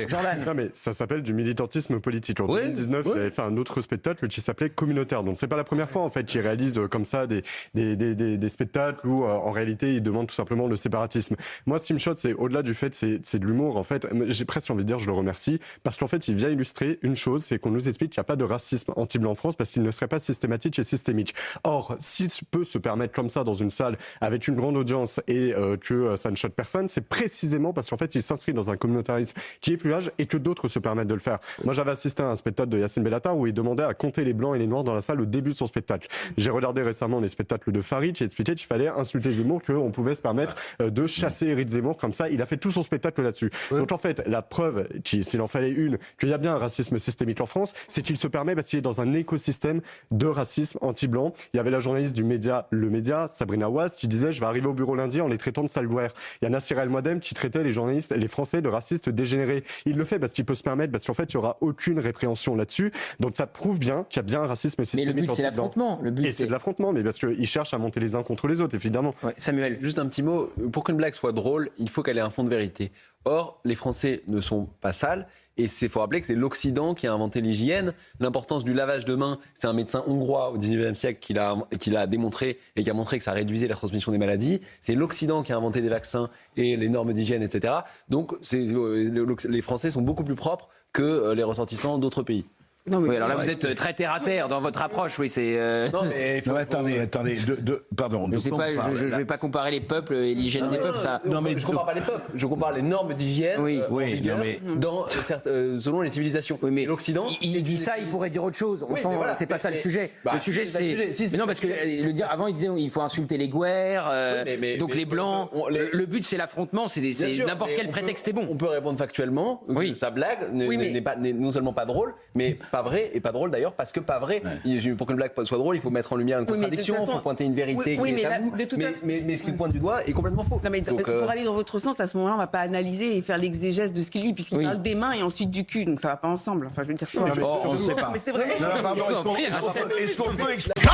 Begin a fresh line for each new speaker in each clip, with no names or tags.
Jordan.
Non mais ça s'appelle du militantisme politique. En 2019, il avait fait un autre spectacle qui s'appelait Communautaire. Donc c'est pas la première fois en fait qu'il réalise comme ça des spectacles où en réalité il demande tout simplement le séparatisme. Moi ce qui me choque c'est au-delà du fait c'est de l'humour en fait. J'ai presque envie de dire je le remercie parce qu'en fait il vient illustrer une chose, c'est qu'on nous explique qu'il n'y a pas de racisme anti-blanc en France parce qu'il ne serait pas systématique et systémique. Or s'il peut se permettre comme ça dans une salle avec une grande audience et que ça ne choque personne, c'est précisément parce qu'en fait il s'inscrit dans un communautarisme qui est plus large et que d'autres se permettent de le faire. Moi j'avais assisté à un spectacle de Yacine Bellatar où il demandait à compter les blancs et les noirs dans la salle au début de son spectacle. J'ai regardé récemment les spectacles de Farid qui expliquait qu'il fallait insulter Zemmour, qu'on pouvait se permettre de chasser Éric Zemmour comme ça. Il a fait tout son spectacle là-dessus. Donc en fait la preuve, s'il en fallait une, qu'il y a bien un racisme systémique en France, c'est qu'il se permet parce qu'il est dans un écosystème de racisme anti-blanc. Il y avait la journaliste du média Le Média, Sabrina Ouaz, qui disait je vais arriver au bureau lundi en les traitant de salguaires. Il y a Nassir El Moadem qui traitait les journalistes, les Français de racistes dégénérés. Il le fait parce qu'il peut se permettre, parce qu'en fait il n'y aura aucune répréhension là-dessus. Donc ça prouve bien qu'il y a bien un racisme systémique.
Mais le but c'est l'affrontement.
Et c'est de l'affrontement, mais parce qu'ils cherchent à monter les uns contre les autres, évidemment.
Ouais, Samuel.
Juste un petit mot, pour qu'une blague soit drôle, il faut qu'elle ait un fond de vérité. Or, les Français ne sont pas sales, et il faut rappeler que c'est l'Occident qui a inventé l'hygiène. L'importance du lavage de mains, c'est un médecin hongrois au XIXe siècle qui l'a démontré et qui a montré que ça réduisait la transmission des maladies. C'est l'Occident qui a inventé des vaccins et les normes d'hygiène, etc. Donc, les Français sont beaucoup plus propres que les ressortissants d'autres pays.
Non, mais oui, alors là, vous êtes très terre-à-terre dans votre approche, oui, c'est...
Non, mais
attendez, pardon.
Je sais pas, je vais pas comparer les peuples et l'hygiène des peuples, ça...
Non, mais je compare pas les peuples, je compare les normes d'hygiène selon les civilisations.
Oui, mais
l'Occident...
Il dit ça, il pourrait dire autre chose,
voilà,
c'est pas ça le sujet. Le sujet, c'est... Mais non, parce que avant, il disait il faut insulter les guerres, donc les Blancs... Le but, c'est l'affrontement, c'est n'importe quel prétexte est bon.
On peut répondre factuellement, sa blague n'est non seulement pas drôle, mais pas vrai et pas drôle d'ailleurs parce que pas vrai. Pour qu'une blague soit drôle, il faut mettre en lumière une contradiction, il faut pointer une vérité qui est tabou. Mais ce qu'il pointe du doigt est complètement faux.
Non, mais donc, pour aller dans votre sens, à ce moment-là, on va pas analyser et faire l'exégèse de ce qu'il dit puisqu'il parle des mains et ensuite du cul, donc ça va pas ensemble. Enfin, je veux dire ça.
On ne sait pas.
Mais c'est vrai.
Non, pardon, est-ce qu'on peut expliquer?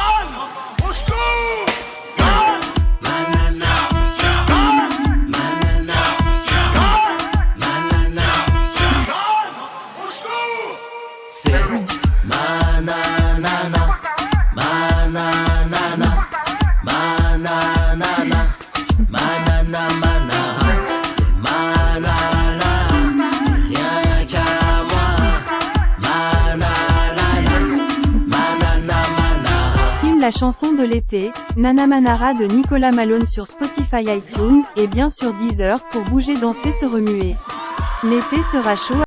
La chanson de l'été, Nana Manara de Nicolas Malone sur Spotify, iTunes, et bien sûr Deezer pour bouger, danser, se remuer. L'été sera chaud.